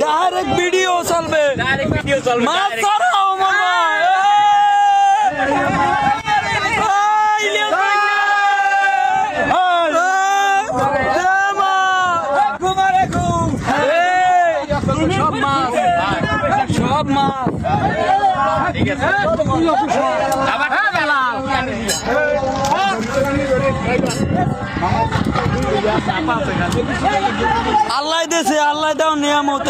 Direct video চলবে, মাছ ছাড়াও মামা। সব মাছ ঠিক আছে। আল্লাহ দেশে আল্লাহ দাও নিয়ামত।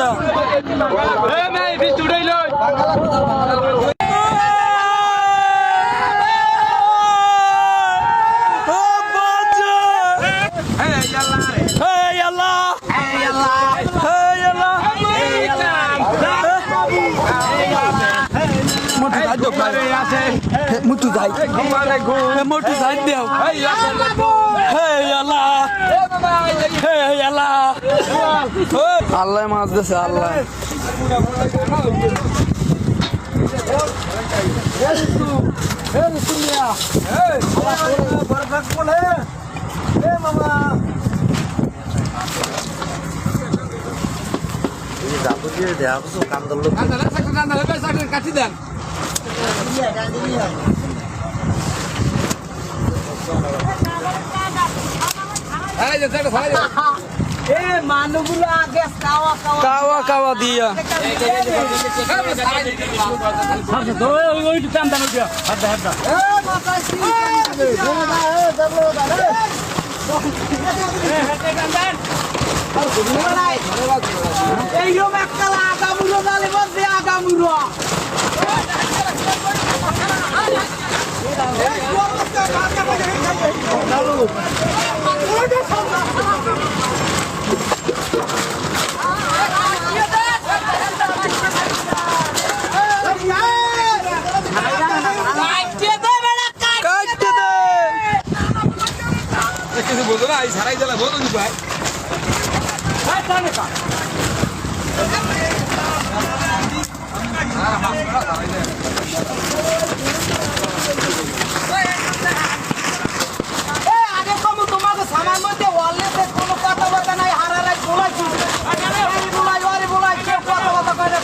মোটু যাই মোটু যাই দেও। আল্লাহ মাছ দিছে আল্লাহ। কাটি দেন মানুষগুলো আগে কাওয়া কাওয়া দিয়া এইরকম একটা আগামুড়ো জালে মধ্যে আগামুড়ো বলতো না সারাই জেলা বলতো ভাই আগে কমু তোমাকে সামার মধ্যে ওয়ালেতে কোনো কথাবার্তা নাই হারারাই বলাইছি বলাই কেউ কথাবার্তা করে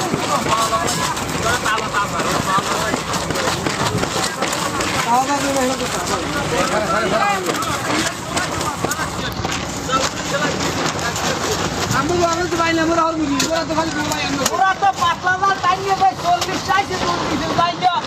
ওরা তো পাতলা টাইম নিয়ে 40 চাইছে 40